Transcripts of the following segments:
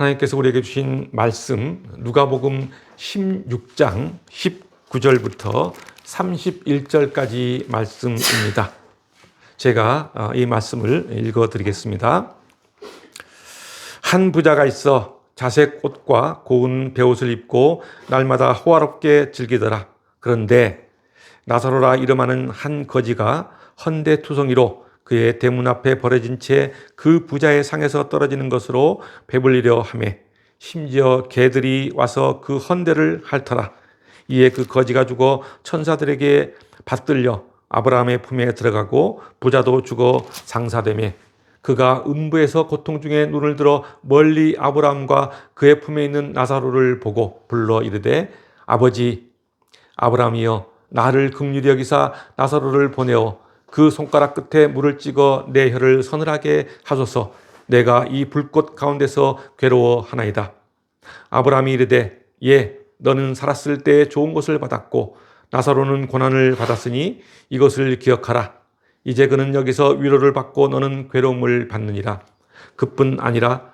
하나님께서 우리에게 주신 말씀 누가복음 16장 19절부터 31절까지 말씀입니다. 제가 이 말씀을 읽어드리겠습니다. 한 부자가 있어 자색 옷과 고운 베옷을 입고 날마다 호화롭게 즐기더라. 그런데 나사로라 이름하는 한 거지가 헌데투성이로 그의 대문 앞에 버려진 채 그 부자의 상에서 떨어지는 것으로 배불리려 하매 심지어 개들이 와서 그 헌데를 핥더라. 이에 그 거지가 죽어 천사들에게 받들려 아브라함의 품에 들어가고 부자도 죽어 상사되매 그가 음부에서 고통 중에 눈을 들어 멀리 아브라함과 그의 품에 있는 나사로를 보고 불러 이르되 아버지 아브라함이여 나를 긍휼히 여기사 나사로를 보내어 그 손가락 끝에 물을 찍어 내 혀를 서늘하게 하소서. 내가 이 불꽃 가운데서 괴로워하나이다. 아브라함이 이르되 예 너는 살았을 때 좋은 것을 받았고 나사로는 고난을 받았으니 이것을 기억하라. 이제 그는 여기서 위로를 받고 너는 괴로움을 받느니라. 그뿐 아니라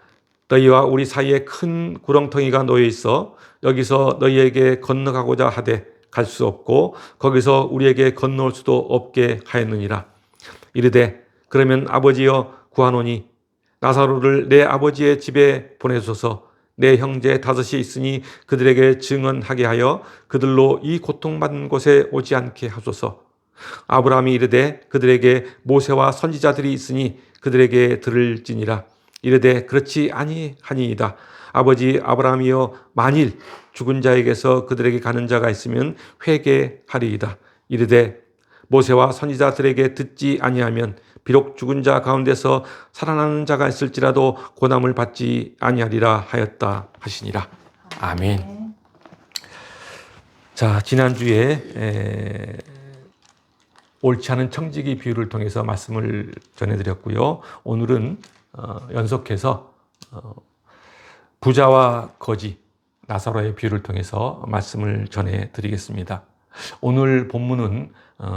너희와 우리 사이에 큰 구렁텅이가 놓여 있어 여기서 너희에게 건너가고자 하되 갈 수 없고 거기서 우리에게 건너올 수도 없게 하였느니라. 이르되 그러면 아버지여 구하노니 나사로를 내 아버지의 집에 보내소서. 내 형제 다섯이 있으니 그들에게 증언하게 하여 그들로 이 고통받는 곳에 오지 않게 하소서. 아브라함이 이르되 그들에게 모세와 선지자들이 있으니 그들에게 들을지니라. 이르되 그렇지 아니하니이다. 아버지 아브라함이여 만일 죽은 자에게서 그들에게 가는 자가 있으면 회개하리이다. 이르되 모세와 선지자들에게 듣지 아니하면 비록 죽은 자 가운데서 살아나는 자가 있을지라도 고난을 받지 아니하리라 하였다 하시니라. 아멘. 자, 지난주에 옳지 않은 청지기 비유를 통해서 말씀을 전해드렸고요. 오늘은 연속해서 부자와 거지 나사로의 비유를 통해서 말씀을 전해드리겠습니다. 오늘 본문은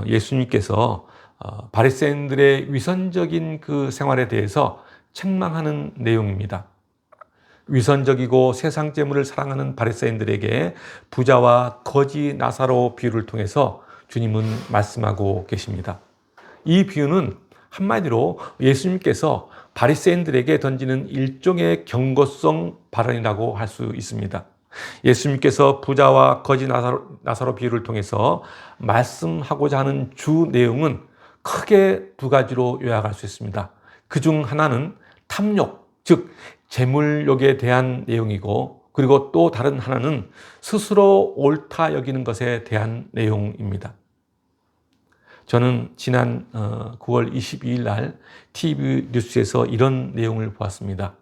예수님께서 바리새인들의 위선적인 그 생활에 대해서 책망하는 내용입니다. 위선적이고 세상 재물을 사랑하는 바리새인들에게 부자와 거지 나사로 비유를 통해서 주님은 말씀하고 계십니다. 이 비유는 한마디로 예수님께서 바리새인들에게 던지는 일종의 경고성 발언이라고 할 수 있습니다. 예수님께서 부자와 거지 나사로 비유를 통해서 말씀하고자 하는 주 내용은 크게 두 가지로 요약할 수 있습니다. 그중 하나는 탐욕, 즉 재물욕에 대한 내용이고, 그리고 또 다른 하나는 스스로 옳다 여기는 것에 대한 내용입니다. 저는 지난 9월 22일 날 TV 뉴스에서 이런 내용을 보았습니다.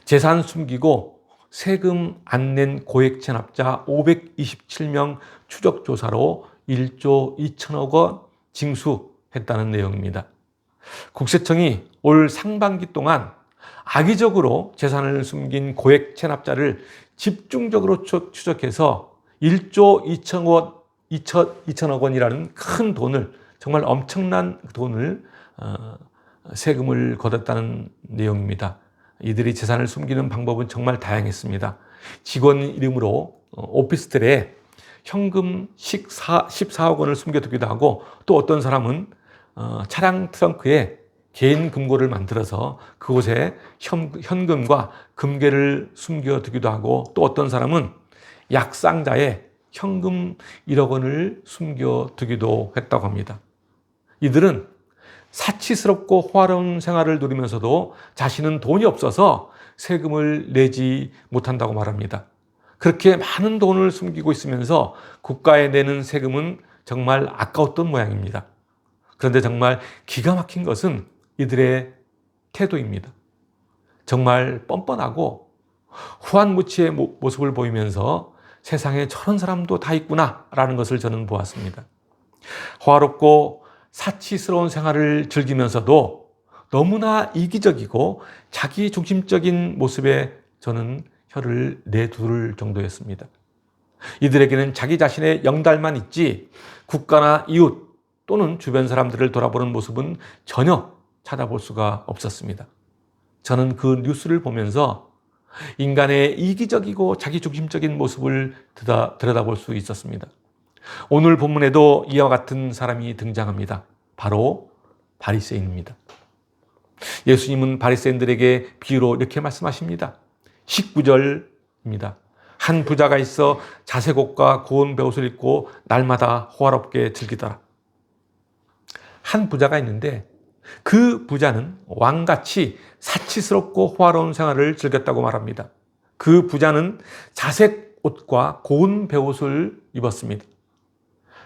재산 숨기고 세금 안 낸 고액 체납자 527명 추적 조사로 1조 2천억 원 징수했다는 내용입니다. 국세청이 올 상반기 동안 악의적으로 재산을 숨긴 고액 체납자를 집중적으로 추적해서 1조 2천억 원이라는 큰 돈을, 정말 엄청난 돈을 세금을 걷었다는 내용입니다. 이들이 재산을 숨기는 방법은 정말 다양했습니다. 직원 이름으로 오피스텔에 현금 14억 원을 숨겨두기도 하고, 또 어떤 사람은 차량 트렁크에 개인 금고를 만들어서 그곳에 현금과 금괴를 숨겨두기도 하고, 또 어떤 사람은 약상자에 현금 1억 원을 숨겨두기도 했다고 합니다. 이들은 사치스럽고 호화로운 생활을 누리면서도 자신은 돈이 없어서 세금을 내지 못한다고 말합니다. 그렇게 많은 돈을 숨기고 있으면서 국가에 내는 세금은 정말 아까웠던 모양입니다. 그런데 정말 기가 막힌 것은 이들의 태도입니다. 정말 뻔뻔하고 후한무치의 모습을 보이면서 세상에 저런 사람도 다 있구나 라는 것을 저는 보았습니다. 호화롭고 사치스러운 생활을 즐기면서도 너무나 이기적이고 자기 중심적인 모습에 저는 혀를 내두를 정도였습니다. 이들에게는 자기 자신의 영달만 있지 국가나 이웃 또는 주변 사람들을 돌아보는 모습은 전혀 찾아볼 수가 없었습니다. 저는 그 뉴스를 보면서 인간의 이기적이고 자기중심적인 모습을 들여다볼 수 있었습니다. 오늘 본문에도 이와 같은 사람이 등장합니다. 바로 바리새인입니다. 예수님은 바리새인들에게 비유로 이렇게 말씀하십니다. 19절입니다. 한 부자가 있어 자색옷과 고운 베옷을 입고 날마다 호화롭게 즐기더라. 한 부자가 있는데 그 부자는 왕같이 사치스럽고 호화로운 생활을 즐겼다고 말합니다. 그 부자는 자색 옷과 고운 베옷을 입었습니다.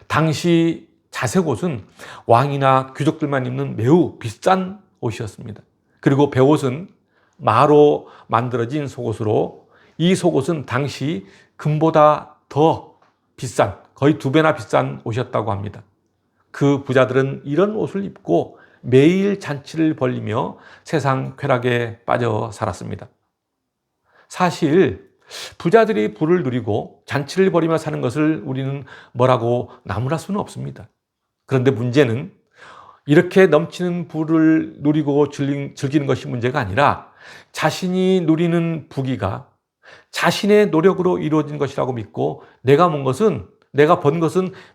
당시 자색 옷은 왕이나 귀족들만 입는 매우 비싼 옷이었습니다. 그리고 베옷은 마로 만들어진 속옷으로 이 속옷은 당시 금보다 더 비싼, 거의 2배나 비싼 옷이었다고 합니다. 그 부자들은 이런 옷을 입고 매일 잔치를 벌이며 세상 쾌락에 빠져 살았습니다. 사실 부자들이 부를 누리고 잔치를 벌이며 사는 것을 우리는 뭐라고 나무랄 수는 없습니다. 그런데 문제는 이렇게 넘치는 부를 누리고 즐기는 것이 문제가 아니라 자신이 누리는 부귀가 자신의 노력으로 이루어진 것이라고 믿고 내가 번 것은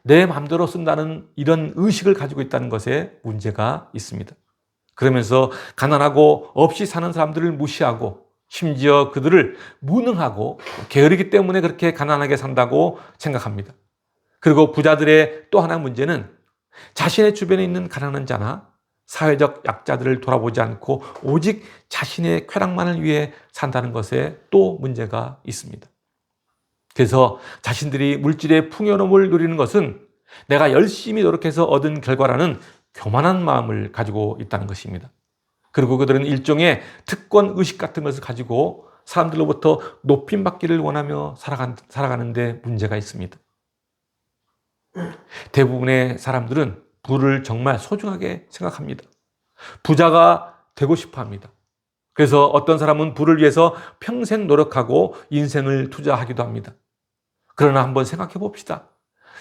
내 마음대로 쓴다는 이런 의식을 가지고 있다는 것에 문제가 있습니다. 그러면서 가난하고 없이 사는 사람들을 무시하고 심지어 그들을 무능하고 게으르기 때문에 그렇게 가난하게 산다고 생각합니다. 그리고 부자들의 또 하나 문제는 자신의 주변에 있는 가난한 자나 사회적 약자들을 돌아보지 않고 오직 자신의 쾌락만을 위해 산다는 것에 또 문제가 있습니다. 그래서 자신들이 물질의 풍요로움을 누리는 것은 내가 열심히 노력해서 얻은 결과라는 교만한 마음을 가지고 있다는 것입니다. 그리고 그들은 일종의 특권 의식 같은 것을 가지고 사람들로부터 높임받기를 원하며 살아가는 데 문제가 있습니다. 대부분의 사람들은 부를 정말 소중하게 생각합니다. 부자가 되고 싶어 합니다. 그래서 어떤 사람은 부를 위해서 평생 노력하고 인생을 투자하기도 합니다. 그러나 한번 생각해 봅시다.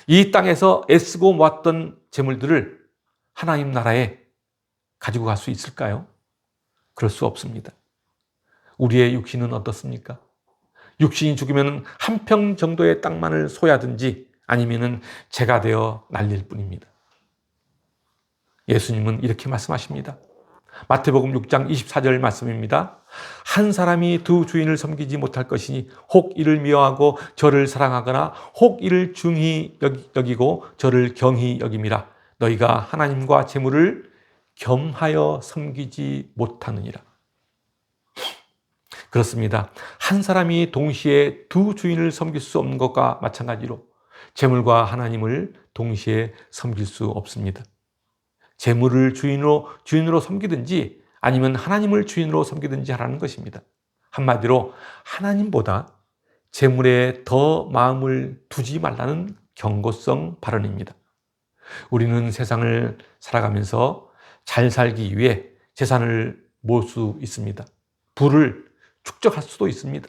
이 땅에서 애쓰고 모았던 재물들을 하나님 나라에 가지고 갈 수 있을까요? 그럴 수 없습니다. 우리의 육신은 어떻습니까? 육신이 죽으면 한 평 정도의 땅만을 소유하든지 아니면은 재가 되어 날릴 뿐입니다. 예수님은 이렇게 말씀하십니다. 마태복음 6장 24절 말씀입니다. 한 사람이 두 주인을 섬기지 못할 것이니 혹 이를 미워하고 저를 사랑하거나 혹 이를 중히 여기고 저를 경히 여김이라. 너희가 하나님과 재물을 겸하여 섬기지 못하느니라. 그렇습니다. 한 사람이 동시에 두 주인을 섬길 수 없는 것과 마찬가지로 재물과 하나님을 동시에 섬길 수 없습니다. 재물을 주인으로 섬기든지 아니면 하나님을 주인으로 섬기든지 하라는 것입니다. 한마디로 하나님보다 재물에 더 마음을 두지 말라는 경고성 발언입니다. 우리는 세상을 살아가면서 잘 살기 위해 재산을 모을 수 있습니다. 부를 축적할 수도 있습니다.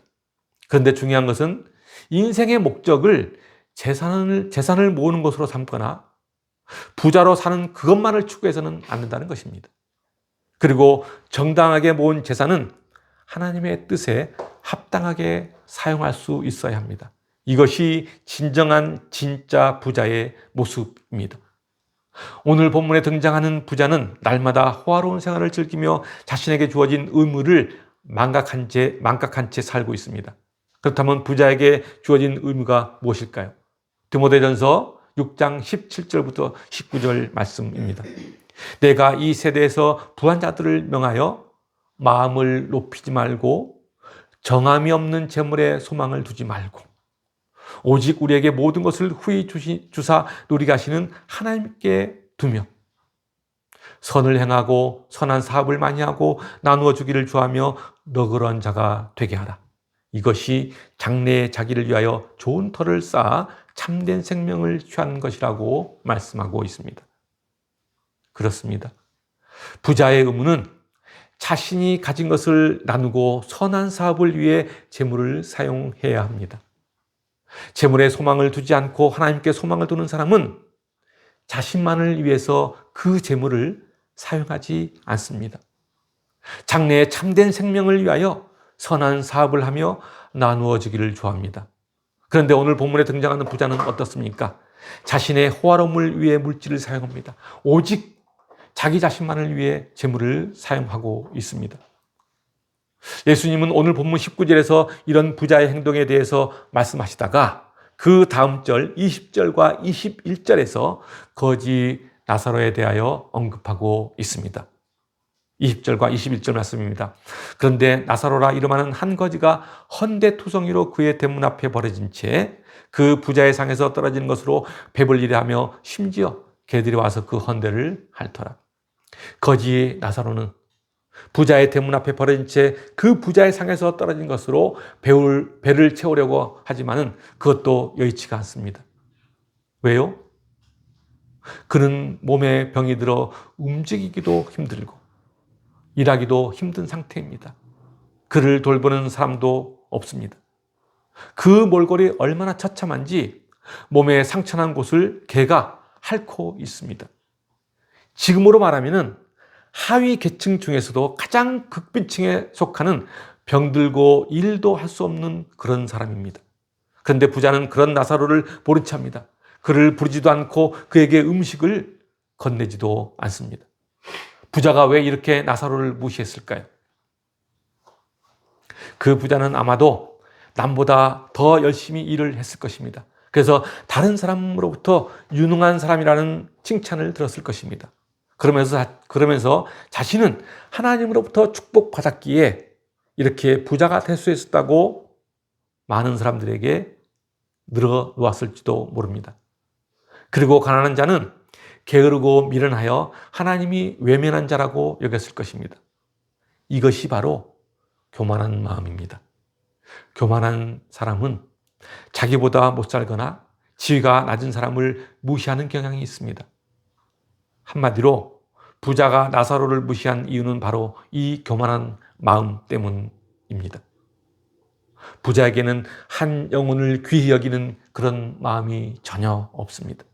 그런데 중요한 것은 인생의 목적을 재산을 모으는 것으로 삼거나 부자로 사는 그것만을 추구해서는 안 된다는 것입니다. 그리고 정당하게 모은 재산은 하나님의 뜻에 합당하게 사용할 수 있어야 합니다. 이것이 진정한 진짜 부자의 모습입니다. 오늘 본문에 등장하는 부자는 날마다 호화로운 생활을 즐기며 자신에게 주어진 의무를 망각한 채 살고 있습니다. 그렇다면 부자에게 주어진 의무가 무엇일까요? 디모데전서 6장 17절부터 19절 말씀입니다. 내가 이 세대에서 부한 자들을 명하여 마음을 높이지 말고 정함이 없는 재물에 소망을 두지 말고 오직 우리에게 모든 것을 후히 주사 누리게 하시는 하나님께 두며 선을 행하고 선한 사업을 많이 하고 나누어 주기를 좋아하며 너그러운 자가 되게 하라. 이것이 장래에 자기를 위하여 좋은 터를 쌓아 참된 생명을 취하는 것이라고 말씀하고 있습니다. 그렇습니다. 부자의 의무는 자신이 가진 것을 나누고 선한 사업을 위해 재물을 사용해야 합니다. 재물에 소망을 두지 않고 하나님께 소망을 두는 사람은 자신만을 위해서 그 재물을 사용하지 않습니다. 장래에 참된 생명을 위하여 선한 사업을 하며 나누어 주기를 좋아합니다. 그런데 오늘 본문에 등장하는 부자는 어떻습니까? 자신의 호화로움을 위해 물질을 사용합니다. 오직 자기 자신만을 위해 재물을 사용하고 있습니다. 예수님은 오늘 본문 19절에서 이런 부자의 행동에 대해서 말씀하시다가 그 다음 절 20절과 21절에서 거지 나사로에 대하여 언급하고 있습니다. 20절과 21절 말씀입니다. 그런데 나사로라 이름하는 한 거지가 헌데투성이로 그의 대문 앞에 버려진 채 그 부자의 상에서 떨어지는 것으로 배불리려 하며 심지어 개들이 와서 그 헌데를 핥더라. 거지 나사로는 부자의 대문 앞에 버려진 채 그 부자의 상에서 떨어진 것으로 배를 채우려고 하지만은 그것도 여의치가 않습니다. 왜요? 그는 몸에 병이 들어 움직이기도 힘들고 일하기도 힘든 상태입니다. 그를 돌보는 사람도 없습니다. 그 몰골이 얼마나 처참한지 몸에 상처난 곳을 개가 핥고 있습니다. 지금으로 말하면은 하위 계층 중에서도 가장 극빈층에 속하는 병들고 일도 할 수 없는 그런 사람입니다. 그런데 부자는 그런 나사로를 모른 채 합니다. 그를 부르지도 않고 그에게 음식을 건네지도 않습니다. 부자가 왜 이렇게 나사로를 무시했을까요? 그 부자는 아마도 남보다 더 열심히 일을 했을 것입니다. 그래서 다른 사람으로부터 유능한 사람이라는 칭찬을 들었을 것입니다. 그러면서 자신은 하나님으로부터 축복받았기에 이렇게 부자가 될 수 있었다고 많은 사람들에게 늘어놓았을지도 모릅니다. 그리고 가난한 자는 게으르고 미련하여 하나님이 외면한 자라고 여겼을 것입니다. 이것이 바로 교만한 마음입니다. 교만한 사람은 자기보다 못 살거나 지위가 낮은 사람을 무시하는 경향이 있습니다. 한마디로 부자가 나사로를 무시한 이유는 바로 이 교만한 마음 때문입니다. 부자에게는 한 영혼을 귀히 여기는 그런 마음이 전혀 없습니다.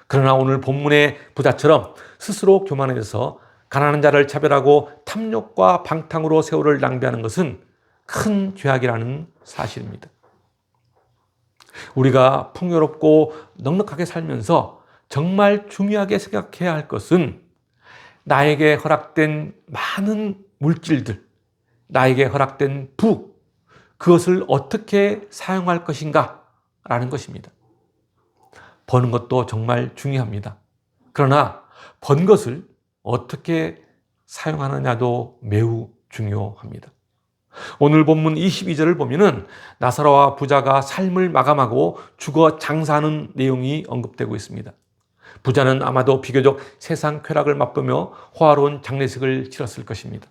그러나 오늘 본문의 부자처럼 스스로 교만해져서 가난한 자를 차별하고 탐욕과 방탕으로 세월을 낭비하는 것은 큰 죄악이라는 사실입니다. 우리가 풍요롭고 넉넉하게 살면서 정말 중요하게 생각해야 할 것은 나에게 허락된 많은 물질들, 나에게 허락된 부, 그것을 어떻게 사용할 것인가 라는 것입니다. 버는 것도 정말 중요합니다. 그러나 번 것을 어떻게 사용하느냐도 매우 중요합니다. 오늘 본문 22절을 보면은 나사로와 부자가 삶을 마감하고 죽어 장사하는 내용이 언급되고 있습니다. 부자는 아마도 비교적 세상 쾌락을 맛보며 호화로운 장례식을 치렀을 것입니다.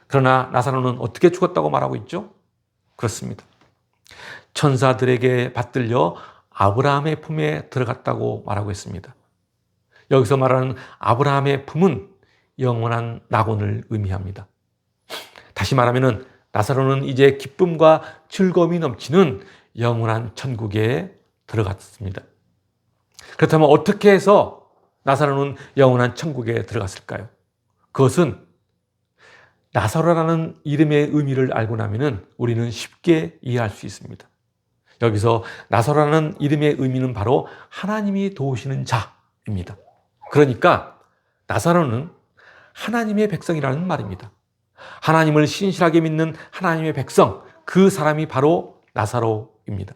그러나 나사로는 어떻게 죽었다고 말하고 있죠? 그렇습니다. 천사들에게 받들려 아브라함의 품에 들어갔다고 말하고 있습니다. 여기서 말하는 아브라함의 품은 영원한 낙원을 의미합니다. 다시 말하면 나사로는 이제 기쁨과 즐거움이 넘치는 영원한 천국에 들어갔습니다. 그렇다면 어떻게 해서 나사로는 영원한 천국에 들어갔을까요? 그것은 나사로라는 이름의 의미를 알고 나면 우리는 쉽게 이해할 수 있습니다. 여기서 나사로라는 이름의 의미는 바로 하나님이 도우시는 자입니다. 그러니까 나사로는 하나님의 백성이라는 말입니다. 하나님을 신실하게 믿는 하나님의 백성, 그 사람이 바로 나사로입니다.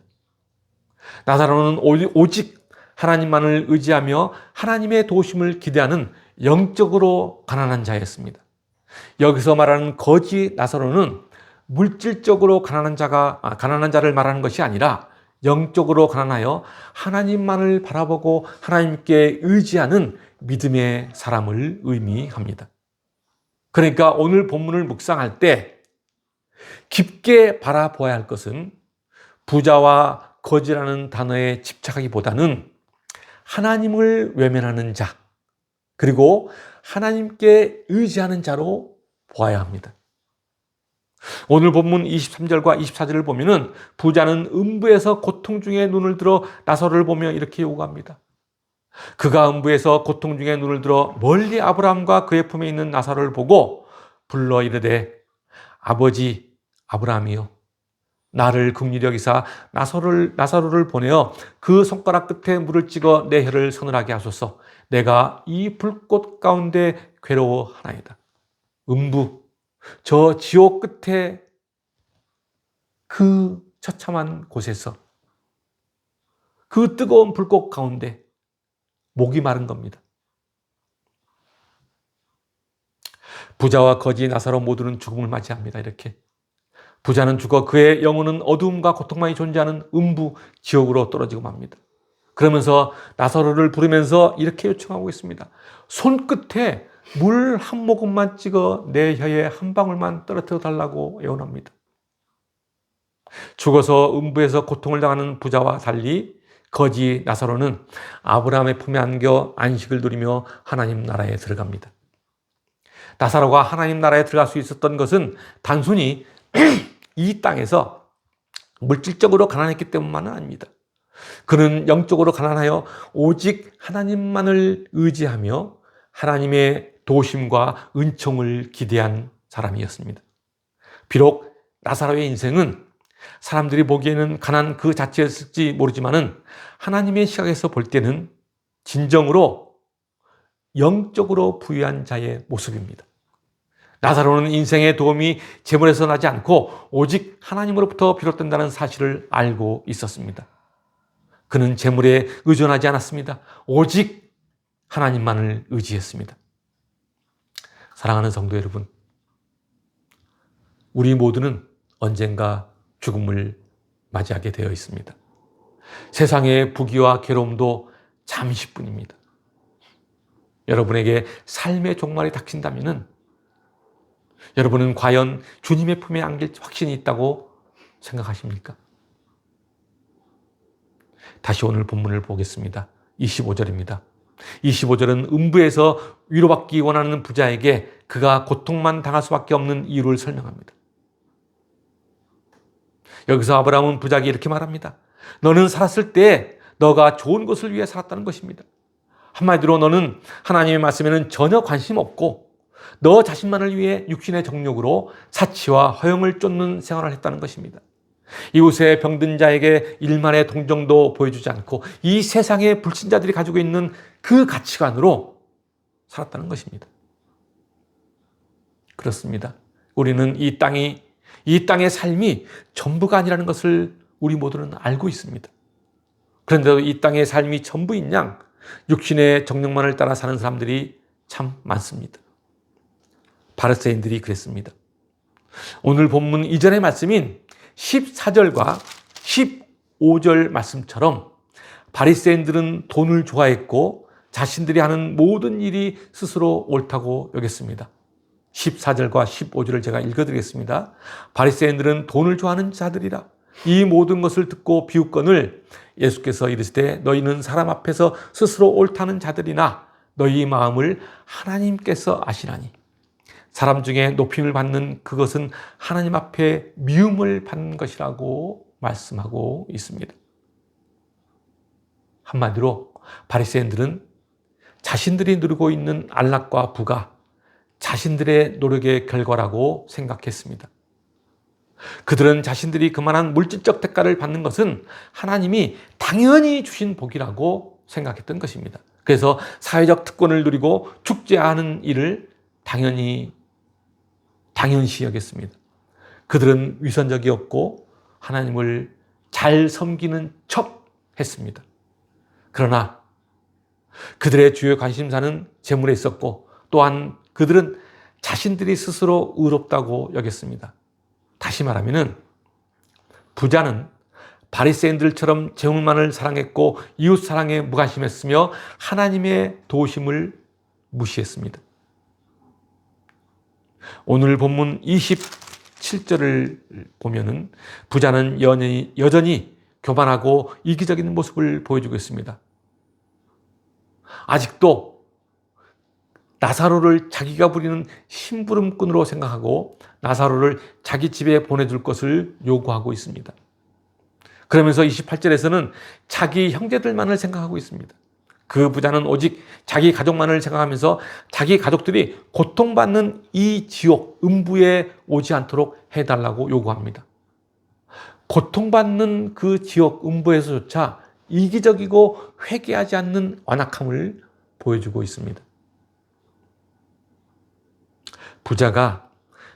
나사로는 오직 하나님만을 의지하며 하나님의 도우심을 기대하는 영적으로 가난한 자였습니다. 여기서 말하는 거지 나사로는 물질적으로 가난한 자를 말하는 것이 아니라 영적으로 가난하여 하나님만을 바라보고 하나님께 의지하는 믿음의 사람을 의미합니다. 그러니까 오늘 본문을 묵상할 때 깊게 바라보아야 할 것은 부자와 거지라는 단어에 집착하기보다는 하나님을 외면하는 자, 그리고 하나님께 의지하는 자로 보아야 합니다. 오늘 본문 23절과 24절을 보면은 부자는 음부에서 고통 중에 눈을 들어 나사로를 보며 이렇게 요구합니다. 그가 음부에서 고통 중에 눈을 들어 멀리 아브라함과 그의 품에 있는 나사로를 보고 불러 이르되 아버지 아브라함이요, 나를 긍휼히 여기사 나사로를 보내어 그 손가락 끝에 물을 찍어 내 혀를 서늘하게 하소서. 내가 이 불꽃 가운데 괴로워하나이다. 음부, 저 지옥 끝에 그 처참한 곳에서, 그 뜨거운 불꽃 가운데 목이 마른 겁니다. 부자와 거지 나사로 모두는 죽음을 맞이합니다. 이렇게 부자는 죽어 그의 영혼은 어두움과 고통만이 존재하는 음부 지옥으로 떨어지고 맙니다. 그러면서 나사로를 부르면서 이렇게 요청하고 있습니다. 손끝에 물 한 모금만 찍어 내 혀에 한 방울만 떨어뜨려 달라고 애원합니다. 죽어서 음부에서 고통을 당하는 부자와 달리 거지 나사로는 아브라함의 품에 안겨 안식을 누리며 하나님 나라에 들어갑니다. 나사로가 하나님 나라에 들어갈 수 있었던 것은 단순히 이 땅에서 물질적으로 가난했기 때문만은 아닙니다. 그는 영적으로 가난하여 오직 하나님만을 의지하며 하나님의 도우심과 은총을 기대한 사람이었습니다. 비록 나사로의 인생은 사람들이 보기에는 가난 그 자체였을지 모르지만은 하나님의 시각에서 볼 때는 진정으로 영적으로 부유한 자의 모습입니다. 나사로는 인생의 도움이 재물에서 나지 않고 오직 하나님으로부터 비롯된다는 사실을 알고 있었습니다. 그는 재물에 의존하지 않았습니다. 오직 하나님만을 의지했습니다. 사랑하는 성도 여러분, 우리 모두는 언젠가 죽음을 맞이하게 되어 있습니다. 세상의 부귀와 괴로움도 잠시뿐입니다. 여러분에게 삶의 종말이 닥친다면 여러분은 과연 주님의 품에 안길 확신이 있다고 생각하십니까? 다시 오늘 본문을 보겠습니다. 25절입니다. 25절은 음부에서 위로받기 원하는 부자에게 그가 고통만 당할 수밖에 없는 이유를 설명합니다. 여기서 아브라함은 부자에게 이렇게 말합니다. 너는 살았을 때 너가 좋은 것을 위해 살았다는 것입니다. 한마디로 너는 하나님의 말씀에는 전혀 관심 없고 너 자신만을 위해 육신의 정욕으로 사치와 허영을 쫓는 생활을 했다는 것입니다. 이웃의 병든 자에게 일만의 동정도 보여주지 않고 이 세상의 불신자들이 가지고 있는 그 가치관으로 살았다는 것입니다. 그렇습니다. 우리는 이 땅의 삶이 전부가 아니라는 것을 우리 모두는 알고 있습니다. 그런데도 이 땅의 삶이 전부인 양 육신의 정욕만을 따라 사는 사람들이 참 많습니다. 바리새인들이 그랬습니다. 오늘 본문 이전의 말씀인 14절과 15절 말씀처럼 바리새인들은 돈을 좋아했고 자신들이 하는 모든 일이 스스로 옳다고 여겼습니다. 14절과 15절을 제가 읽어드리겠습니다. 바리새인들은 돈을 좋아하는 자들이라. 이 모든 것을 듣고 비웃거늘 예수께서 이르시되 너희는 사람 앞에서 스스로 옳다는 자들이나 너희 마음을 하나님께서 아시나니 사람 중에 높임을 받는 그것은 하나님 앞에 미움을 받는 것이라고 말씀하고 있습니다. 한마디로 바리새인들은 자신들이 누리고 있는 안락과 부가 자신들의 노력의 결과라고 생각했습니다. 그들은 자신들이 그만한 물질적 대가를 받는 것은 하나님이 당연히 주신 복이라고 생각했던 것입니다. 그래서 사회적 특권을 누리고 축제하는 일을 당연시 여겼습니다. 그들은 위선적이었고 하나님을 잘 섬기는 척 했습니다. 그러나 그들의 주요 관심사는 재물에 있었고 또한 그들은 자신들이 스스로 의롭다고 여겼습니다. 다시 말하면 부자는 바리새인들처럼 재물만을 사랑했고 이웃 사랑에 무관심했으며 하나님의 도우심을 무시했습니다. 오늘 본문 27절을 보면은 부자는 여전히 교만하고 이기적인 모습을 보여주고 있습니다. 아직도 나사로를 자기가 부리는 심부름꾼으로 생각하고 나사로를 자기 집에 보내줄 것을 요구하고 있습니다. 그러면서 28절에서는 자기 형제들만을 생각하고 있습니다. 그 부자는 오직 자기 가족만을 생각하면서 자기 가족들이 고통받는 이 지옥, 음부에 오지 않도록 해달라고 요구합니다. 고통받는 그 지옥, 음부에서조차 이기적이고 회개하지 않는 완악함을 보여주고 있습니다. 부자가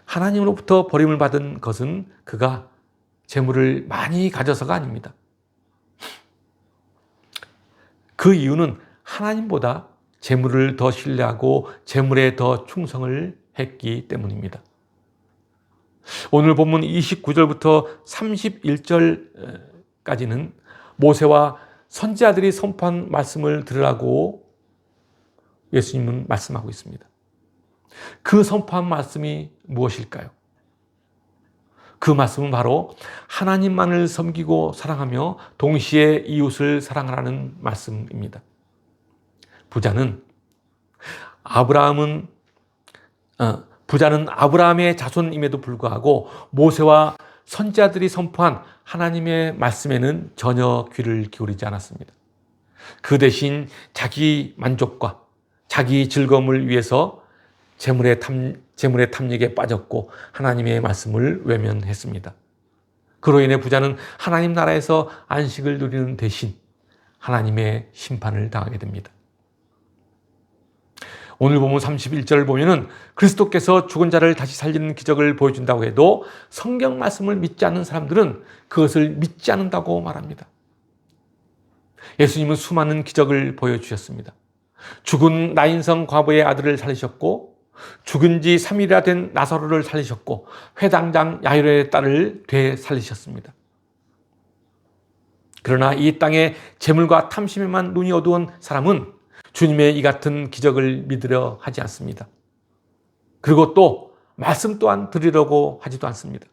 하나님으로부터 버림을 받은 것은 그가 재물을 많이 가져서가 아닙니다. 그 이유는 하나님보다 재물을 더 신뢰하고 재물에 더 충성을 했기 때문입니다. 오늘 본문 29절부터 31절까지는 모세와 선지자들이 선포한 말씀을 들으라고 예수님은 말씀하고 있습니다. 그 선포한 말씀이 무엇일까요? 그 말씀은 바로 하나님만을 섬기고 사랑하며 동시에 이웃을 사랑하라는 말씀입니다. 부자는 아브라함의 자손임에도 불구하고 모세와 선지자들이 선포한 하나님의 말씀에는 전혀 귀를 기울이지 않았습니다. 그 대신 자기 만족과 자기 즐거움을 위해서 재물의 탐닉에 빠졌고 하나님의 말씀을 외면했습니다. 그로 인해 부자는 하나님 나라에서 안식을 누리는 대신 하나님의 심판을 당하게 됩니다. 오늘 본문 31절을 보면은 그리스도께서 죽은 자를 다시 살리는 기적을 보여준다고 해도 성경 말씀을 믿지 않는 사람들은 그것을 믿지 않는다고 말합니다. 예수님은 수많은 기적을 보여주셨습니다. 죽은 나인성 과부의 아들을 살리셨고 죽은 지 3일이나 된 나사로를 살리셨고 회당장 야이로의 딸을 되살리셨습니다. 그러나 이 땅에 재물과 탐심에만 눈이 어두운 사람은 주님의 이 같은 기적을 믿으려 하지 않습니다. 그리고 또 말씀 또한 들으려고 하지도 않습니다.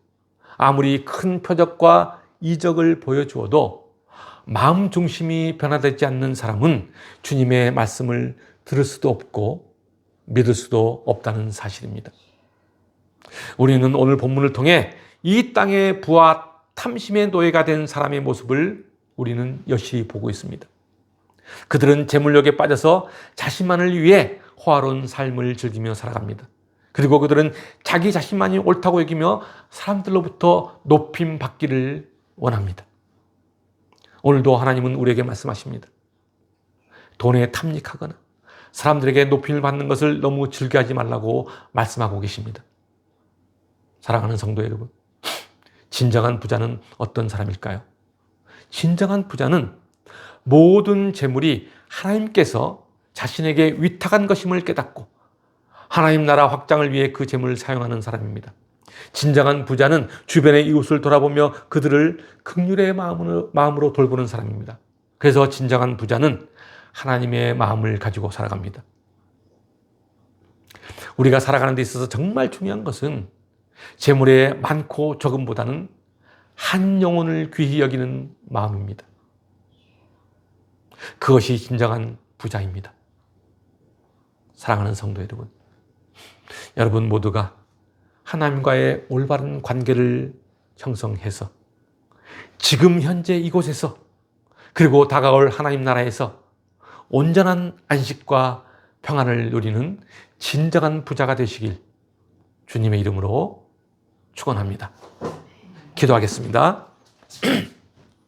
아무리 큰 표적과 이적을 보여주어도 마음 중심이 변화되지 않는 사람은 주님의 말씀을 들을 수도 없고 믿을 수도 없다는 사실입니다. 우리는 오늘 본문을 통해 이 땅의 부와 탐심의 노예가 된 사람의 모습을 우리는 여실히 보고 있습니다. 그들은 재물욕에 빠져서 자신만을 위해 호화로운 삶을 즐기며 살아갑니다. 그리고 그들은 자기 자신만이 옳다고 여기며 사람들로부터 높임 받기를 원합니다. 오늘도 하나님은 우리에게 말씀하십니다. 돈에 탐닉하거나 사람들에게 높임을 받는 것을 너무 즐겨하지 말라고 말씀하고 계십니다. 사랑하는 성도 여러분, 진정한 부자는 어떤 사람일까요? 진정한 부자는 모든 재물이 하나님께서 자신에게 위탁한 것임을 깨닫고 하나님 나라 확장을 위해 그 재물을 사용하는 사람입니다. 진정한 부자는 주변의 이웃을 돌아보며 그들을 긍휼의 마음으로 돌보는 사람입니다. 그래서 진정한 부자는 하나님의 마음을 가지고 살아갑니다. 우리가 살아가는 데 있어서 정말 중요한 것은 재물의 많고 적음보다는 한 영혼을 귀히 여기는 마음입니다. 그것이 진정한 부자입니다. 사랑하는 성도 여러분, 여러분 모두가 하나님과의 올바른 관계를 형성해서 지금 현재 이곳에서 그리고 다가올 하나님 나라에서 온전한 안식과 평안을 누리는 진정한 부자가 되시길 주님의 이름으로 축원합니다. 기도하겠습니다.